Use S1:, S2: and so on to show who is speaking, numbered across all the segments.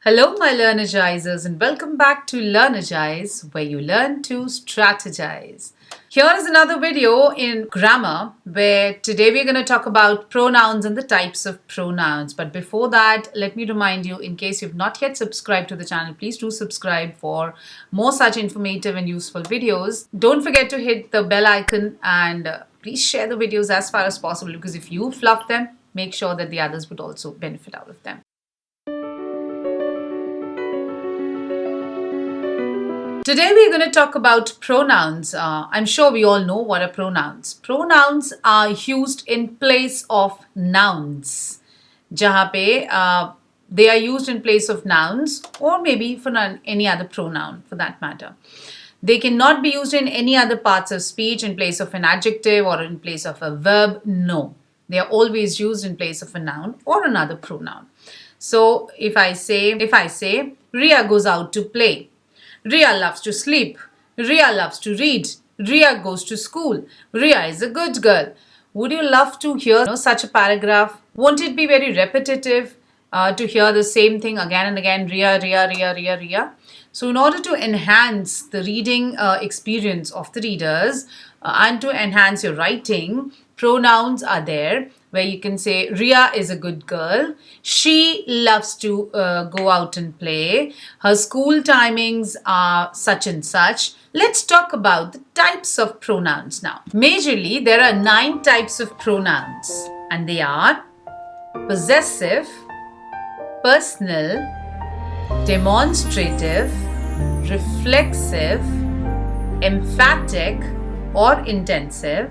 S1: Hello, my Learnegizers, and welcome back to Learnegize, where you learn to strategize. Here is another video in grammar where today we're going to talk about pronouns and the types of pronouns. But before that, let me remind you, in case you've not yet subscribed to the channel, please do subscribe for more such informative and useful videos. Don't forget to hit the bell icon and please share the videos as far as possible, because if you fluff them, make sure that the others would also benefit out of them. Today we're going to talk about pronouns. I'm sure we all know what are pronouns. Pronouns are used in place of nouns. Jahan pe, they are used in place of nouns or maybe for any other pronoun for that matter. They cannot be used in any other parts of speech in place of an adjective or in place of a verb. No. They are always used in place of a noun or another pronoun. So if I say, Riya goes out to play. Riya loves to sleep. Riya loves to read. Riya goes to school. Riya is a good girl. Would you love to hear such a paragraph? Won't it be very repetitive to hear the same thing again and again? Riya, Riya, Riya, Riya, Riya. So in order to enhance the reading experience of the readers and to enhance your writing, pronouns are there where you can say Riya is a good girl. She loves to go out and play. Her school timings are such and such. Let's talk about the types of pronouns now. Majorly, there are 9 types of pronouns, and they are possessive, personal, demonstrative, reflexive, emphatic or intensive,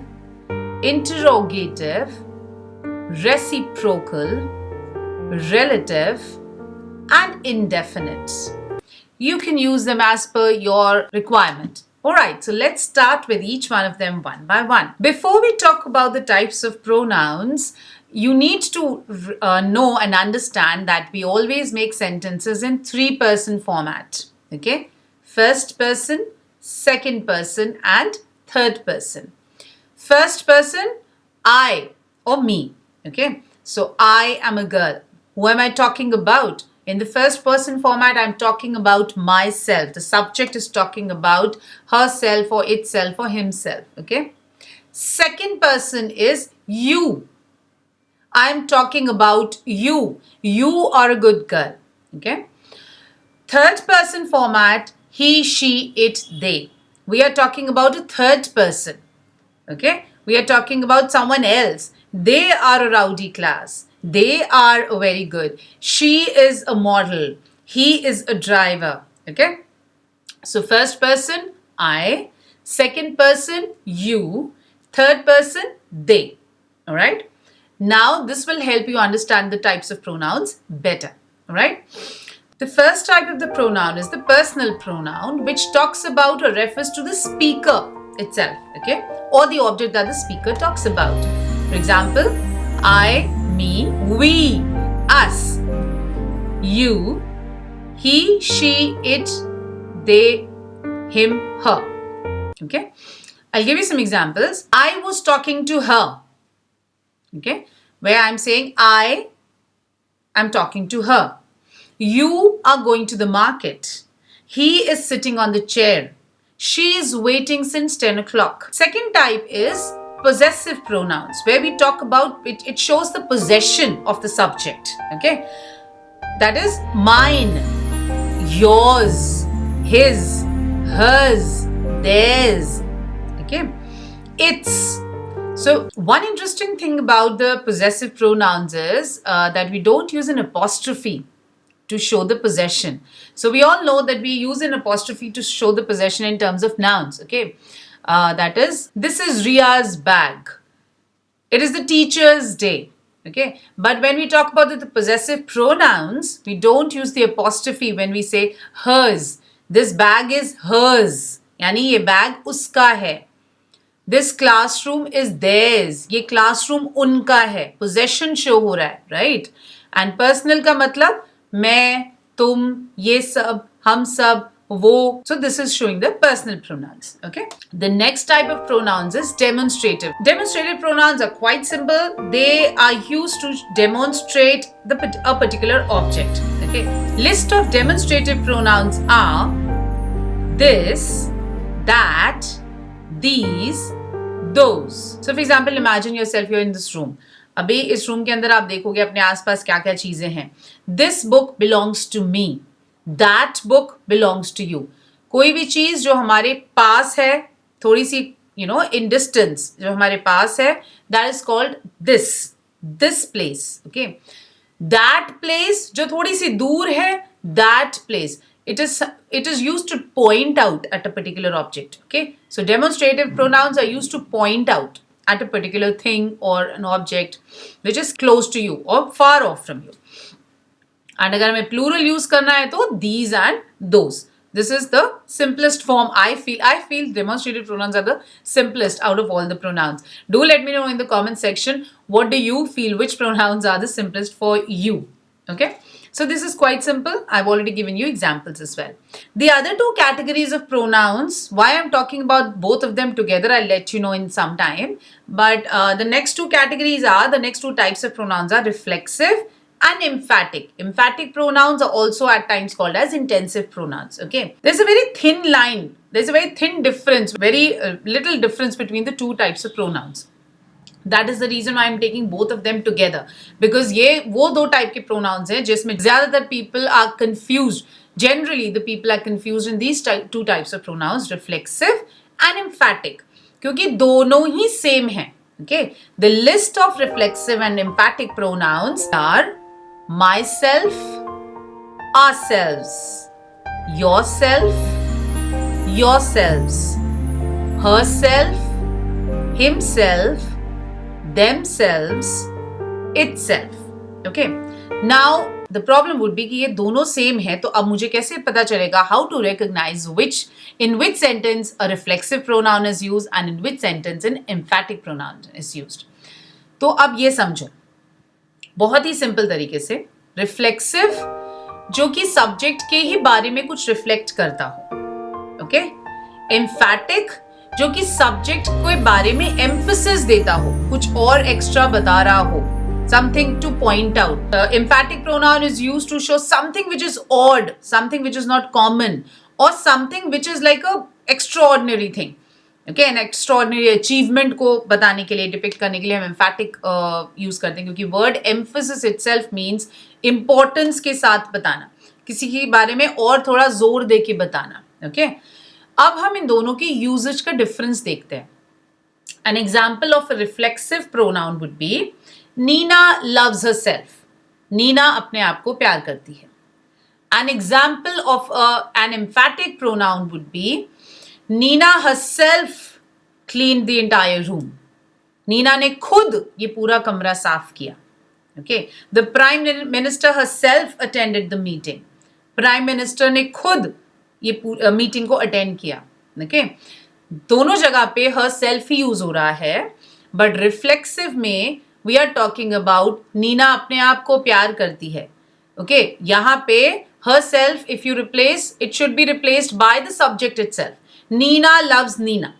S1: interrogative, reciprocal, relative, and indefinite. You can use them as per your requirement. Alright, so let's start with each one of them one by one. Before we talk about the types of pronouns, you need to know and understand that we always make sentences in 3-person format. Okay? First person, second person, and third person. First person, I or me. Okay, so I am a girl. Who am I talking about? In the first person format, I'm talking about myself. The subject is talking about herself or itself or himself. Okay. Second person is you. I'm talking about you. You are a good girl. Okay. Third person format, he, she, it, they. We are talking about a third person. Okay. We are talking about someone else. They are a rowdy class. They are very good. She is a model. He is a driver. Okay. So first person, I. Second person, you. Third person, they. Alright. Now this will help you understand the types of pronouns better. Alright. The first type of the pronoun is the personal pronoun, which talks about or refers to the speaker itself. Okay. Or the object that the speaker talks about. For example, I, me, we, us, you, he, she, it, they, him, her. Okay. I'll give you some examples. I was talking to her. Okay. Where I'm saying I am talking to her. You are going to the market. He is sitting on the chair. She is waiting since 10 o'clock. Second type is possessive pronouns, where we talk about it shows the possession of the subject. Okay. That is mine, yours, his, hers, theirs. Okay. It's. So one interesting thing about the possessive pronouns is that we don't use an apostrophe to show the possession. So we all know that we use an apostrophe to show the possession in terms of nouns. Okay. That is, this is Riya's bag. It is the teacher's day. Okay. But when we talk about the possessive pronouns, we don't use the apostrophe when we say hers. This bag is hers. Yani ye bag uska hai. This classroom is theirs. Ye classroom unka hai. Possession show ho raha hai, right? And personal ka matlab मैं, तुम, ये सब, हम सब, wo. So this is showing the personal pronouns. Okay. The next type of pronouns is demonstrative. Demonstrative pronouns are quite simple. They are used to demonstrate a particular object. Okay. List of demonstrative pronouns are this, that, these, those. So for example, imagine yourself you're in this room. अभी इस room के अंदर आप देखोगे अपने आसपास क्या क्या चीजें हैं. This book belongs to me. That book belongs to you. कोई भी चीज जो हमारे पास है, थोड़ी सी in distance, जो हमारे पास है, that is called this place. Okay. That place जो थोड़ी सी दूर है, that place. It is used to point out at a particular object. Okay. So demonstrative pronouns are used to point out at a particular thing or an object which is close to you or far off from you. And अगर हमें plural use करना है तो these and those. This is the simplest form. I feel demonstrative pronouns are the simplest out of all the pronouns. Do let me know in the comment section, what do you feel, which pronouns are the simplest for you? Okay. So this is quite simple. I've already given you examples as well. The other two categories of pronouns, why I'm talking about both of them together, I'll let you know in some time. But the next two types of pronouns are reflexive and emphatic. Emphatic pronouns are also at times called as intensive pronouns. Okay. There's a very thin line. There's a very thin difference, very little difference between the two types of pronouns. That is the reason why I'm taking both of them together, because ये वो दो type के pronouns हैं जिसमें ज़्यादातर people are confused. Generally, the people are confused in these two types of pronouns, reflexive and emphatic, क्योंकि दोनों ही same हैं. Okay, the list of reflexive and emphatic pronouns are myself, ourselves, yourself, yourselves, herself, himself, themselves, itself. Okay. Now the problem would be कि ये दोनों same है, तो अब मुझे कैसे पता चलेगा how to recognize in which sentence a reflexive pronoun is used and in which sentence an emphatic pronoun is used. तो अब ये समझो बहुत ही सिंपल तरीके से. रिफ्लेक्सिव जो कि सब्जेक्ट के ही बारे में कुछ रिफ्लेक्ट करता हो. ओके. एम्फैटिक जो कि सब्जेक्ट के बारे में एम्फेसिस देता हो, कुछ और एक्स्ट्रा बता रहा हो, something to point out. Emphatic pronoun is used to show something which is odd, something which is not common, or something which is like a extraordinary thing. Okay, an extraordinary achievement को बताने के लिए, depict करने के लिए हम emphatic use करते हैं, क्योंकि word emphasis itself means importance के साथ बताना, किसी के बारे में और थोड़ा जोर दे के बताना. Okay. अब हम इन दोनों की यूजेज का डिफरेंस देखते हैं. An example of a reflexive pronoun would be Nina loves herself. Neena अपने आप को प्यार करती है. An example of an emphatic pronoun would be Nina herself cleaned the entire room. Neena ने खुद ये पूरा कमरा साफ किया. Okay. The Prime Minister herself attended the meeting. Prime Minister ने खुद ये मीटिंग को अटेंड किया. ओके. दोनों जगह पे हर सेल्फ ही यूज हो रहा है, बट रिफ्लेक्सिव में we are talking about Neena अपने आप को प्यार करती है. ओके. यहाँ पे herself, if you replace, it should be replaced by the subject itself. Neena loves Neena.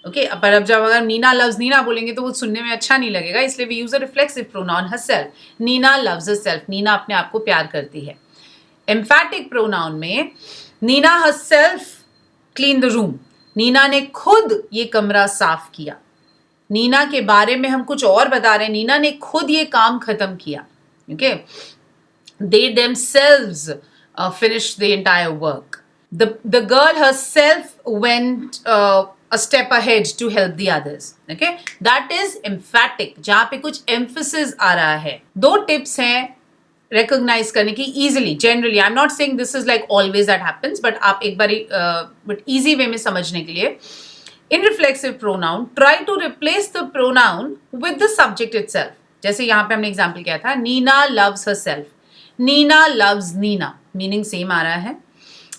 S1: Okay. पर अब जब अगर नीना लव्स नीना बोलेंगे तो वो सुनने में अच्छा नहीं लगेगा, इसलिए we use a reflexive pronoun herself. Neena loves herself. Neena अपने आप को प्यार करती है. एम्फैटिक प्रोनाउन में Neena herself cleaned the room. Neena ने खुद ये कमरा साफ किया. नीना के बारे में हम कुछ और बता रहे हैं. नीना ने खुद ये काम खत्म किया. Okay. They themselves finished the entire work. The girl herself went a step ahead to help the others. Okay. That is emphatic, जहाँ पे कुछ emphasis आ रहा है. दो tips हैं recognize करने की easily. Generally, I'm not saying this is like always that happens, but आप एक बारी but easy way में समझने के लिए, in reflexive pronoun, try to replace the pronoun with the subject itself. जैसे यहाँ पे हमने एग्जाम्पल किया था, Neena loves herself. Neena loves Neena, meaning same आ रहा है.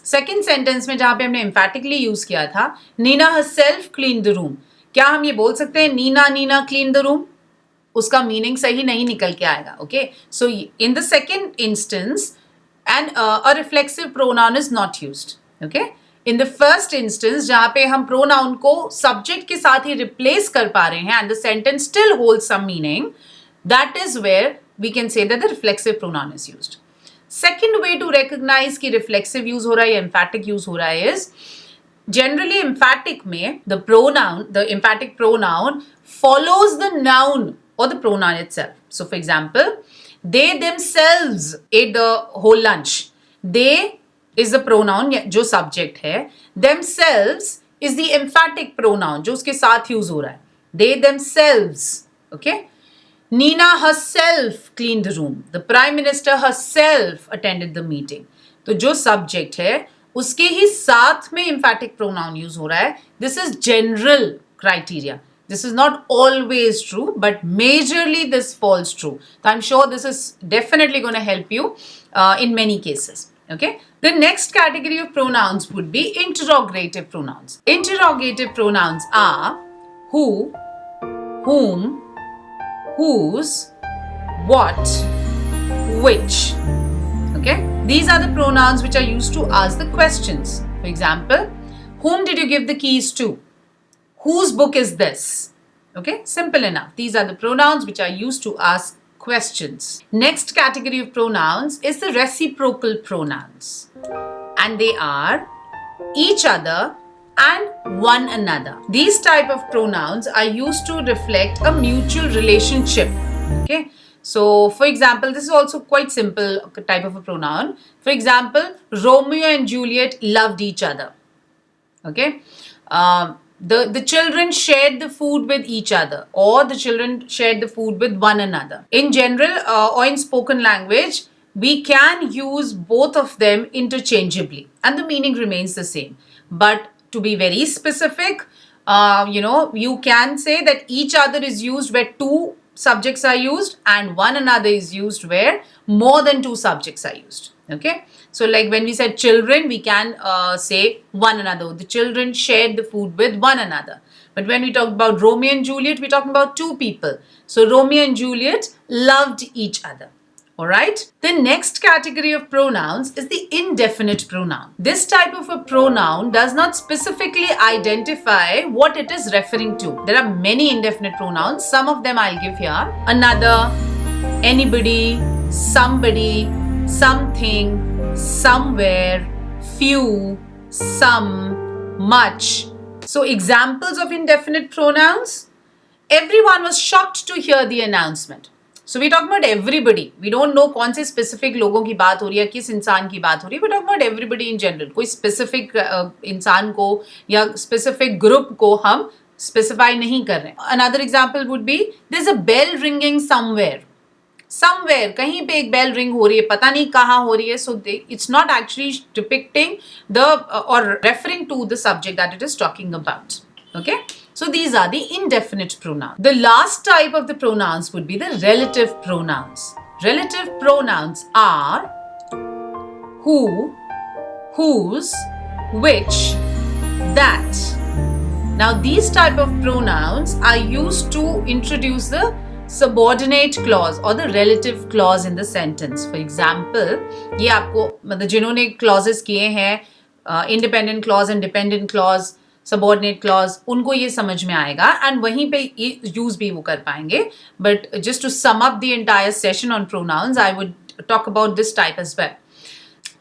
S1: सेकेंड सेंटेंस में जहाँ पे हमने एम्फैटिकली यूज किया था, Neena herself cleaned the room. क्या हम ये बोल सकते हैं Neena Neena cleaned the room? उसका मीनिंग सही नहीं निकल के आएगा. Okay. So in the second instance and a reflexive pronoun is not used. Okay. In the first instance जहाँ पे हम प्रोनाउन को सब्जेक्ट के साथ ही रिप्लेस कर पा रहे हैं and the sentence still hold some meaning, that is where we can say that the reflexive pronoun is used. Second way to recognize कि reflexive use हो रहा है या emphatic use हो रहा है is generally emphatic में the emphatic pronoun follows the noun or the pronoun itself. So for example, they themselves ate the whole lunch. They is the pronoun जो subject है. Themselves is the emphatic pronoun जो उसके साथ use हो रहा है. They themselves. Okay. Nina herself cleaned the room. The Prime Minister herself attended the meeting. तो जो subject है उसके ही साथ में emphatic pronoun use हो रहा है. This is general criteria. This is not always true, but majorly this falls true. So I'm sure this is definitely going to help you in many cases. Okay. The next category of pronouns would be interrogative pronouns. Interrogative pronouns are who, whom, whose, what, which. Okay. These are the pronouns which are used to ask the questions. For example, whom did you give the keys to? Whose book is this? Okay, simple enough. These are the pronouns which are used to ask questions. Next category of pronouns is the reciprocal pronouns. And they are each other and one another. These type of pronouns are used to reflect a mutual relationship. Okay. So, for example, this is also quite simple type of a pronoun. For example, Romeo and Juliet loved each other. Okay. The children shared the food with each other, or the children shared the food with one another. In general or in spoken language, we can use both of them interchangeably and the meaning remains the same. But to be very specific, you can say that each other is used where two subjects are used and one another is used where more than two subjects are used. Okay. So like when we said children, we can say one another. The children shared the food with one another. But when we talk about Romeo and Juliet, we're talking about two people. So Romeo and Juliet loved each other. Alright. The next category of pronouns is the indefinite pronoun. This type of a pronoun does not specifically identify what it is referring to. There are many indefinite pronouns. Some of them I'll give here. Another, anybody, somebody, something, somewhere, few, some, much. So examples of indefinite pronouns. Everyone was shocked to hear the announcement. So we talk about everybody. We don't know कौन से specific लोगों की बात हो रही है, किस इंसान की बात हो रही है. We talk about everybody in general. कोई specific इंसान को या specific group को हम specify नहीं कर रहे. Another example would be there's a bell ringing somewhere. Somewhere कहीं पे एक bell ring हो रही है, पता नहीं कहाँ हो रही है. So it's not actually depicting the or referring to the subject that it is talking about. Okay. So these are the indefinite pronouns. The last type of the pronouns would be the relative pronouns. Relative pronouns are who, whose, which, that. Now these type of pronouns are used to introduce the subordinate clause or the relative clause in the sentence. For example, ये आपको मतलब जिन्होंने clauses किए हैं independent clause and dependent clause, subordinate clause, उनको ये समझ में आएगा and वहीं पे use भी वो कर पाएंगे. But just to sum up the entire session on pronouns, I would talk about this type as well.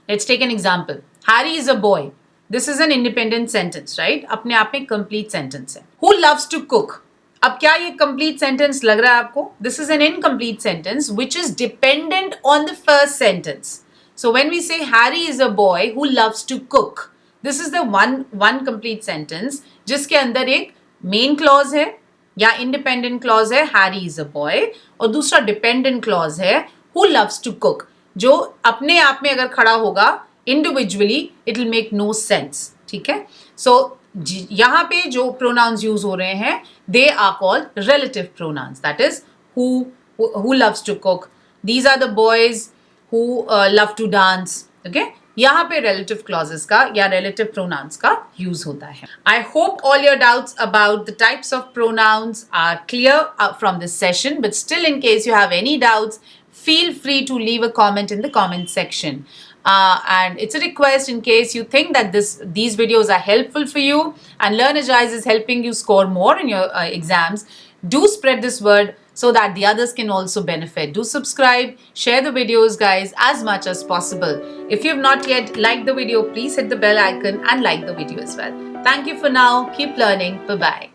S1: Let's take an example. Harry is a boy. This is an independent sentence, right? अपने आप में complete sentence है. Who loves to cook? अब क्या ये complete sentence लग रहा है आपको? This is an incomplete sentence which is dependent on the first sentence. So when we say Harry is a boy who loves to cook, this is the one complete sentence जिसके अंदर एक main clause है या independent clause है Harry is a boy और दूसरा dependent clause है who loves to cook जो अपने आप में अगर खड़ा होगा individually it will make no sense. ठीक है. So यहाँ पे जो pronouns use हो रहे हैं they are called relative pronouns. That is who loves to cook. These are the boys who love to dance. Okay. यहाँ पे relative clauses का या relative pronouns का use होता है. I hope all your doubts about the types of pronouns are clear from this session, but still in case you have any doubts, feel free to leave a comment in the comment section. And it's a request in case you think that these videos are helpful for you and Learnegize is helping you score more in your exams. Do spread this word, so that the others can also benefit. Do subscribe, share the videos guys as much as possible. If you have not yet liked the video, please hit the bell icon and like the video as well. Thank you for now. Keep learning. Bye-bye.